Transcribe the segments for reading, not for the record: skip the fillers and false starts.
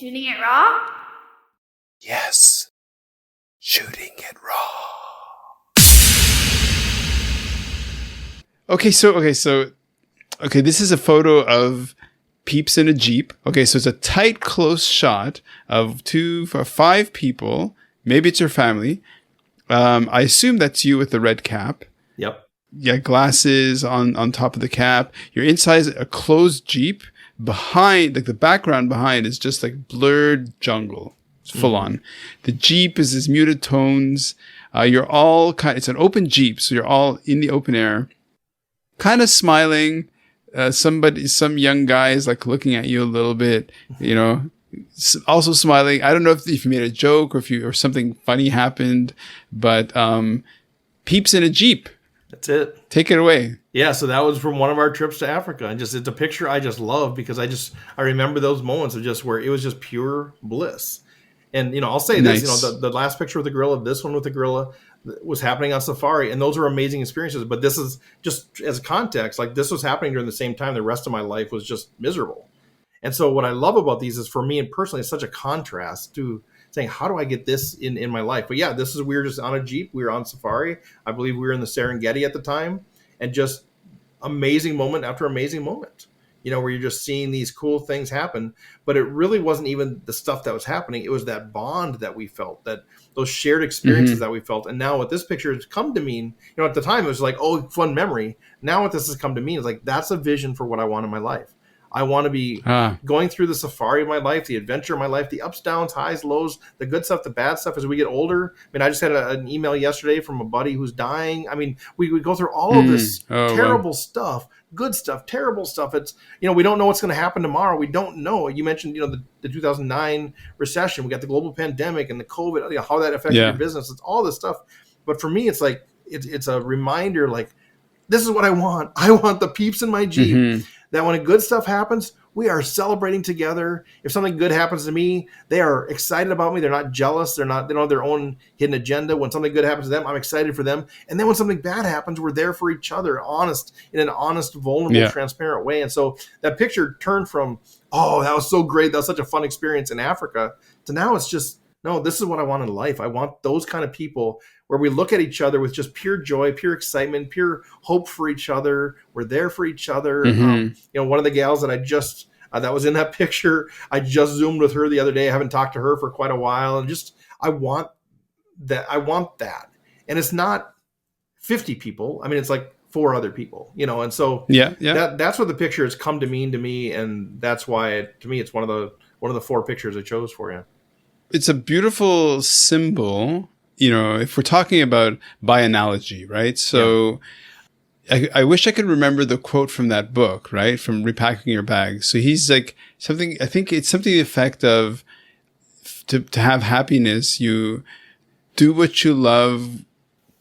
Shooting it raw? Yes. Shooting it raw. Okay, this is a photo of peeps in a Jeep. Okay, so it's a tight, close shot of 5 people. Maybe it's your family. I assume that's you with the red cap. Yep. Yeah, glasses on top of the cap. You're inside a closed Jeep. Behind, like the background behind is just like blurred jungle. It's full on. The Jeep is this muted tones. You're all it's an open Jeep, so you're all in the open air, kind of smiling. Some young guy is like looking at you a little bit, also smiling. I don't know if you made a joke or something funny happened, but peeps in a Jeep. That's it. Take it away. Yeah, so that was from one of our trips to Africa, and it's a picture I just love because I remember those moments of just where it was just pure bliss. And I'll say Nice. this, the last picture with the gorilla, this one with the gorilla was happening on safari, and those are amazing experiences. But this is just as context, like this was happening during the same time the rest of my life was just miserable. And so what I love about these is for me and personally, it's such a contrast to saying, how do I get this in my life? But yeah, we were just on a Jeep. We were on safari. I believe we were in the Serengeti at the time, and just amazing moment after amazing moment, where you're just seeing these cool things happen. But it really wasn't even the stuff that was happening. It was that bond that we felt, that those shared experiences that we felt. And now what this picture has come to mean, at the time it was like, oh, fun memory. Now what this has come to mean is like, that's a vision for what I want in my life. I want to be going through the safari of my life, the adventure of my life, the ups, downs, highs, lows, the good stuff, the bad stuff as we get older. I mean, I just had an email yesterday from a buddy who's dying. I mean, we go through all of this terrible stuff, good stuff, terrible stuff. It's, we don't know what's going to happen tomorrow. We don't know. You mentioned, the 2009 recession. We got the global pandemic and the COVID, how that affected your business. It's all this stuff. But for me, it's like, it's a reminder, like, this is what I want. I want the peeps in my Jeep. That when good stuff happens, we are celebrating together. If something good happens to me, they are excited about me. They're not jealous. They don't have their own hidden agenda. When something good happens to them, I'm excited for them. And then when something bad happens, we're there for each other, in an honest, vulnerable, transparent way. And so that picture turned from, oh, that was so great, that was such a fun experience in Africa, to now it's just, no, this is what I want in life. I want those kind of people where we look at each other with just pure joy, pure excitement, pure hope for each other. We're there for each other. One of the gals that I just, that was in that picture, I just Zoomed with her the other day. I haven't talked to her for quite a while. And just, I want that. And it's not 50 people. I mean, it's like 4 other people, and so that's what the picture has come to mean to me. And that's why to me, it's one of the 4 pictures I chose for you. It's a beautiful symbol, if we're talking about by analogy, right? So I wish I could remember the quote from that book, right? From Repacking Your Bags. So he's like I think it's something to the effect of to have happiness, you do what you love,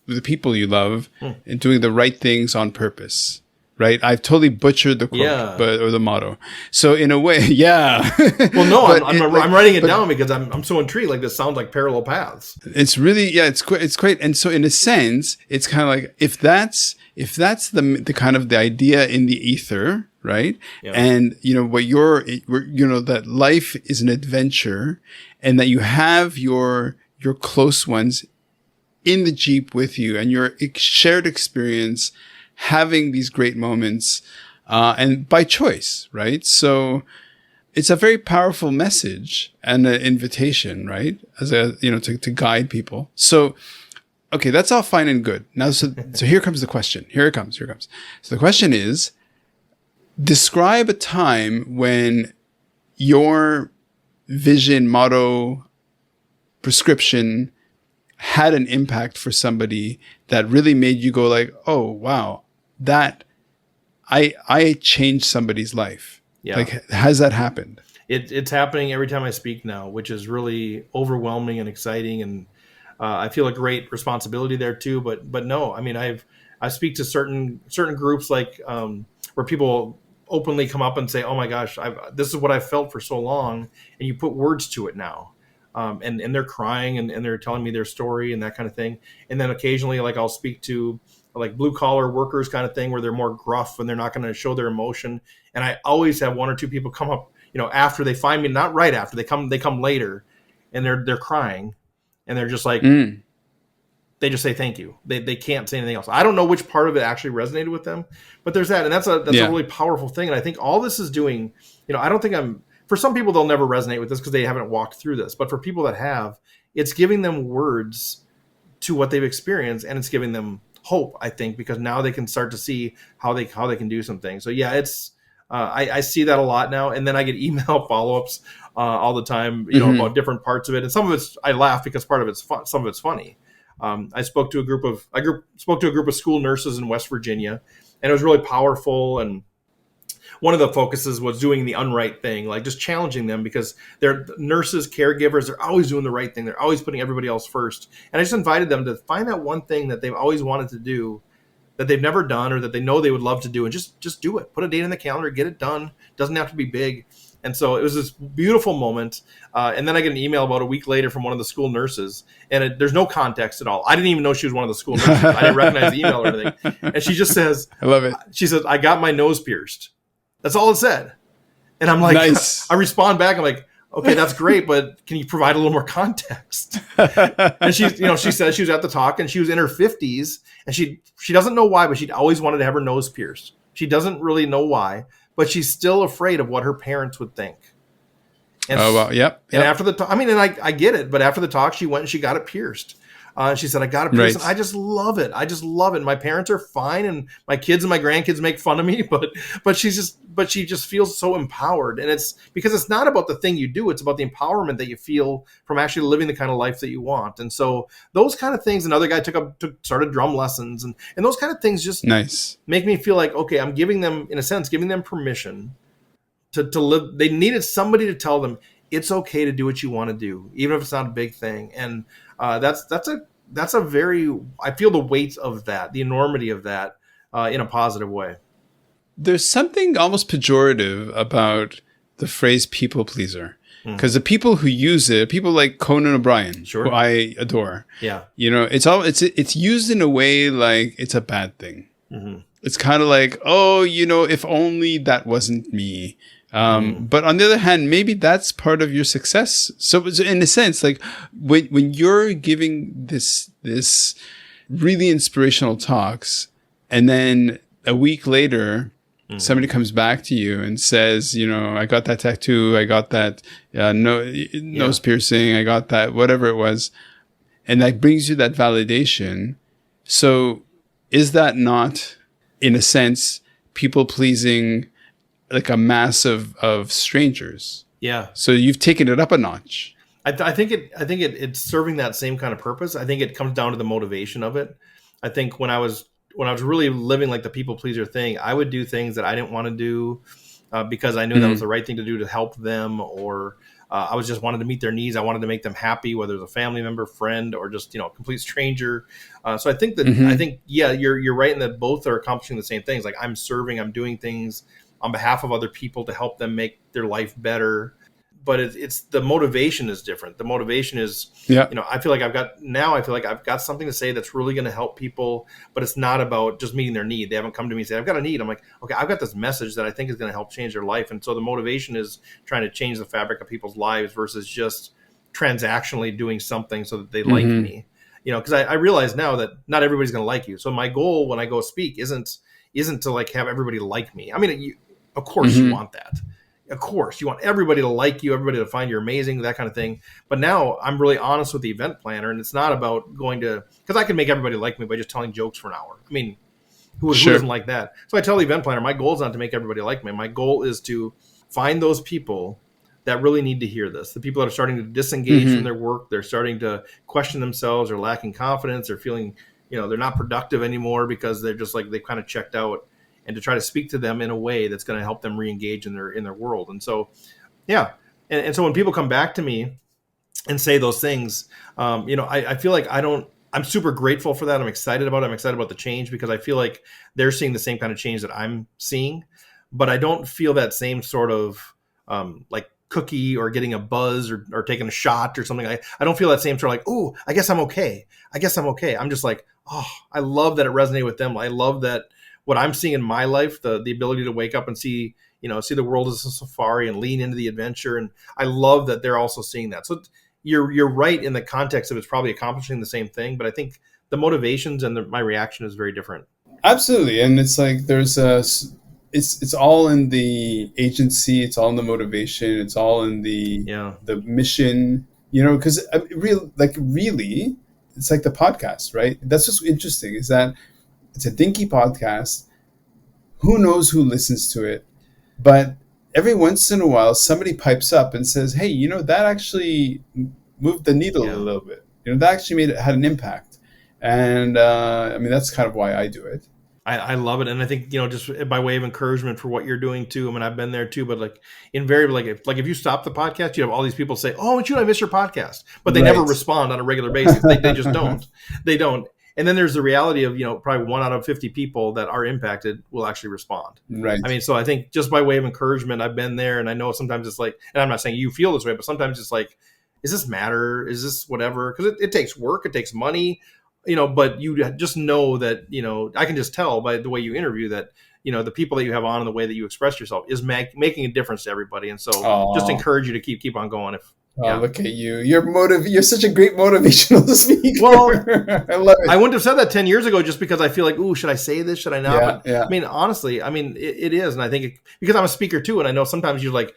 the people you love, and doing the right things on purpose. Right, I've totally butchered the quote, or the motto. So in a way, Well, no, I'm writing it down because I'm so intrigued. Like this sounds like parallel paths. It's really, it's great. And so in a sense, it's kind of like if that's the kind of the idea in the ether, right? Yeah. And what that life is an adventure, and that you have your close ones in the Jeep with you, and your shared experience, having these great moments, and by choice, right? So it's a very powerful message and an invitation, right? As to guide people. So, okay, that's all fine and good. Now, so here comes the question. Here it comes. So the question is, describe a time when your vision, motto, prescription had an impact for somebody that really made you go like, oh, wow, that I changed somebody's life. Yeah. Like, has that happened? It's happening every time I speak now, which is really overwhelming and exciting. And I feel a great responsibility there too. But no, I mean, I speak to certain groups like where people openly come up and say, oh my gosh, this is what I've felt for so long. And you put words to it now. And they're crying and they're telling me their story and that kind of thing. And then occasionally, like, I'll speak to like blue collar workers kind of thing where they're more gruff and they're not going to show their emotion. And I always have 1 or 2 people come up after they find me, not right after they come later, and they're crying, and they're just like, they just say thank you. They can't say anything else. I don't know which part of it actually resonated with them, but there's that, and that's a really powerful thing. And I think all this is doing, I don't think for some people they'll never resonate with this because they haven't walked through this, but for people that have, it's giving them words to what they've experienced, and it's giving them hope, I think, because now they can start to see how they can do some things. So yeah, it's I see that a lot now, and then I get email follow-ups all the time, about different parts of it, and some of it's I laugh because part of it's fun, some of it's funny. I spoke to a group of school nurses in West Virginia, and it was really powerful. And one of the focuses was doing the unright thing, like just challenging them, because they're nurses, caregivers, they're always doing the right thing. They're always putting everybody else first. And I just invited them to find that one thing that they've always wanted to do that they've never done, or that they know they would love to do, and just do it. Put a date in the calendar, get it done. Doesn't have to be big. And so it was this beautiful moment. And then I get an email about a week later from one of the school nurses, and there's no context at all. I didn't even know she was one of the school nurses. I didn't recognize the email or anything. And she just says, I love it. She says, I got my nose pierced. That's all it said. And I'm like, nice. I respond back. I'm like, okay, that's great, but can you provide a little more context? And she said she was at the talk, and she was in her 50s, and she doesn't know why, but she'd always wanted to have her nose pierced. She doesn't really know why, but she's still afraid of what her parents would think. And, well, yep. And after the talk, I get it, but after the talk, she went and she got it pierced. She said, I got it pierced. Right. And I just love it. My parents are fine, and my kids and my grandkids make fun of me, but she just feels so empowered. And it's because it's not about the thing you do. It's about the empowerment that you feel from actually living the kind of life that you want. And so those kind of things, another guy started drum lessons, and those kind of things just make me feel like, okay, I'm giving them permission to live. They needed somebody to tell them it's okay to do what you want to do, even if it's not a big thing. And that's a very, I feel the weight of that, the enormity of that in a positive way. There's something almost pejorative about the phrase people pleaser, because the people who use it, people like Conan O'Brien, who I adore. Yeah. It's used in a way like it's a bad thing. Mm-hmm. It's kind of like, if only that wasn't me. But on the other hand, maybe that's part of your success. So in a sense, like when you're giving this really inspirational talks, and then a week later, somebody comes back to you and says, I got that tattoo, I got that nose piercing, I got that, whatever it was. And that brings you that validation. So is that not, in a sense, people pleasing, like a mass of strangers? Yeah. So you've taken it up a notch. I think it's serving that same kind of purpose. I think it comes down to the motivation of it. I think when I was really living like the people pleaser thing, I would do things that I didn't want to do because I knew that was the right thing to do to help them, or I was just wanted to meet their needs. I wanted to make them happy, whether it's a family member, friend, or just a complete stranger. So I think that you're right in that both are accomplishing the same things. Like I'm serving, I'm doing things on behalf of other people to help them make their life better. But it's the motivation is different. The motivation is, I feel like I've got something to say that's really going to help people, but it's not about just meeting their need. They haven't come to me and said, I've got a need. I'm like, okay, I've got this message that I think is going to help change their life. And so the motivation is trying to change the fabric of people's lives versus just transactionally doing something so that they like me. Because I realize now that not everybody's going to like you. So my goal when I go speak isn't to like have everybody like me. I mean, of course you want that. Of course, you want everybody to like you, everybody to find you're amazing, that kind of thing. But now I'm really honest with the event planner, and it's not about because I can make everybody like me by just telling jokes for an hour. I mean, who doesn't like that? So I tell the event planner, my goal is not to make everybody like me. My goal is to find those people that really need to hear this. The people that are starting to disengage from their work, they're starting to question themselves, they're lacking confidence, they're feeling, they're not productive anymore because they're just like they've kind of checked out. And to try to speak to them in a way that's going to help them re-engage in their world. And so, and so when people come back to me and say those things, I feel like I'm super grateful for that. I'm excited about it. I'm excited about the change because I feel like they're seeing the same kind of change that I'm seeing, but I don't feel that same sort of like cookie or getting a buzz or taking a shot or something. I don't feel that same sort of like, oh, I guess I'm okay. I'm just like, oh, I love that it resonated with them. I love that what I'm seeing in my life, the ability to wake up and see, see the world as a safari and lean into the adventure. And I love that they're also seeing that. So you're right in the context of it's probably accomplishing the same thing, but I think the motivations and my reaction is very different. Absolutely. And it's like it's all in the agency, it's all in the motivation, it's all in the mission, because really, it's like the podcast, right? That's what's interesting, is that it's a dinky podcast. Who knows who listens to it? But every once in a while, somebody pipes up and says, hey, that actually moved the needle a little bit. That actually had an impact. And that's kind of why I do it. I love it. And I think, just by way of encouragement for what you're doing too. I mean, I've been there too, but invariably, if you stop the podcast, you have all these people say, oh, I miss your podcast, but they never respond on a regular basis. They just don't. They don't. And then there's the reality of, probably 1 out of 50 people that are impacted will actually respond. Right. I mean, so I think just by way of encouragement, I've been there, and I know sometimes it's like, and I'm not saying you feel this way, but sometimes it's like, is this matter? Is this whatever? Because it takes work, it takes money, but you just know that, I can just tell by the way you interview that, the people that you have on and the way that you express yourself is making a difference to everybody. And so just encourage you to keep on going. Look at you. You're such a great motivational speaker. Well, I love it. I wouldn't have said that 10 years ago just because I feel like, ooh, should I say this? Should I not? Yeah. I mean, honestly, it is. And I think because I'm a speaker too, and I know sometimes you're like,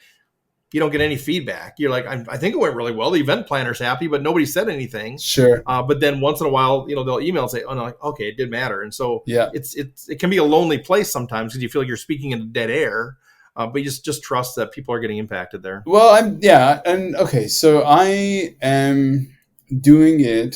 you don't get any feedback. You're like, I think it went really well. The event planner's happy, but nobody said anything. Sure. But then once in a while, they'll email and say, oh, no, okay, it did matter. And so it can be a lonely place sometimes because you feel like you're speaking in dead air. But you just trust that people are getting impacted there. Well, and okay, so I am doing it.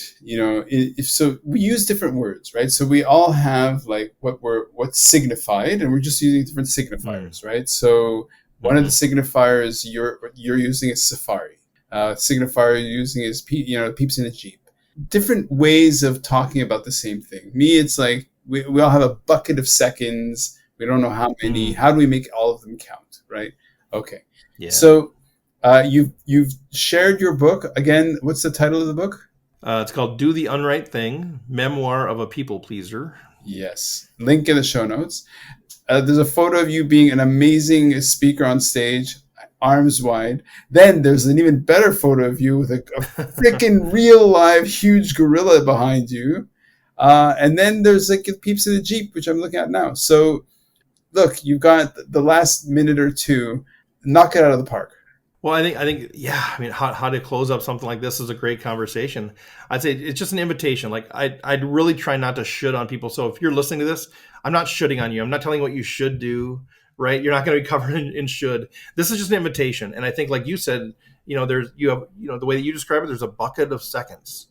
So we use different words, right? So we all have like what's signified, and we're just using different signifiers, right? So one of the signifiers you're using is safari. Signifier you're using is peeps in a Jeep. Different ways of talking about the same thing. Me, it's like we all have a bucket of seconds. We don't know how many. How do we make all of them count, right? Okay. Yeah. So you've shared your book. Again, what's the title of the book? It's called Do the Unright Thing, Memoir of a People Pleaser. Yes. Link in the show notes. There's a photo of you being an amazing speaker on stage, arms wide. Then there's an even better photo of you with a freaking real live huge gorilla behind you. And then there's like peeps in the Jeep, which I'm looking at now. So look, you've got the last minute or two. Knock it out of the park. Well, I think, yeah. I mean, how to close up something like this is a great conversation. I'd say it's just an invitation. Like I'd really try not to should on people. So if you're listening to this, I'm not shoulding on you. I'm not telling you what you should do. Right? You're not going to be covered in should. This is just an invitation. And I think, like you said, you have the way that you describe it. There's a bucket of seconds.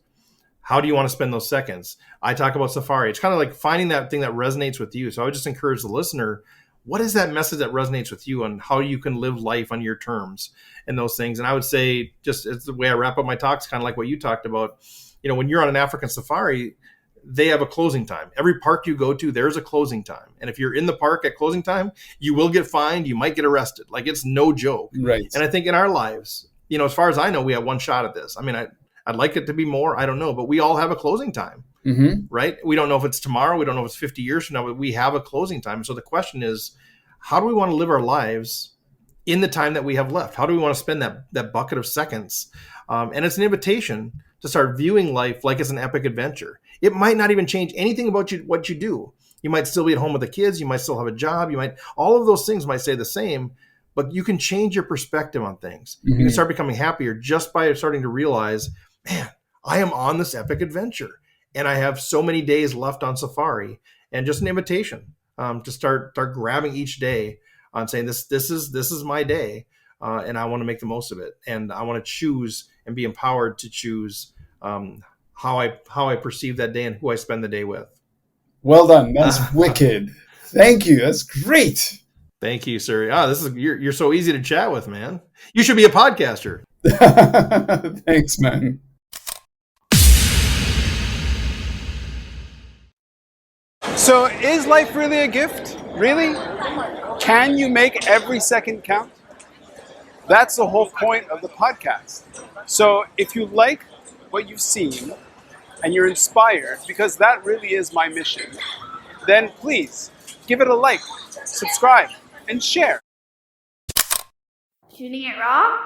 How do you want to spend those seconds? I talk about safari. It's kind of like finding that thing that resonates with you. So I would just encourage the listener, what is that message that resonates with you and how you can live life on your terms and those things? And I would say, just it's the way I wrap up my talks, kind of like what you talked about. When you're on an African safari, they have a closing time. Every park you go to, there's a closing time. And if you're in the park at closing time, you will get fined. You might get arrested. Like, it's no joke. Right. And I think in our lives, as far as I know, we have one shot at this. I mean, I'd like it to be more. I don't know. But we all have a closing time, right? We don't know if it's tomorrow. We don't know if it's 50 years from now, but we have a closing time. So the question is, how do we want to live our lives in the time that we have left? How do we want to spend that bucket of seconds? And it's an invitation to start viewing life like it's an epic adventure. It might not even change anything about what you do. You might still be at home with the kids. You might still have a job. All of those things might stay the same, but you can change your perspective on things. You can start becoming happier just by starting to realize, man, I am on this epic adventure and I have so many days left on safari. And just an invitation to start grabbing each day on saying this is my day, and I want to make the most of it, and I want to choose and be empowered to choose how I perceive that day and who I spend the day with. Well done. That's wicked. Thank you. That's great. Thank you, sir. You're so easy to chat with, man. You should be a podcaster. Thanks, man. So is life really a gift? Really? Can you make every second count? That's the whole point of the podcast. So if you like what you've seen and you're inspired, because that really is my mission, then please give it a like, subscribe, and share. shooting it raw?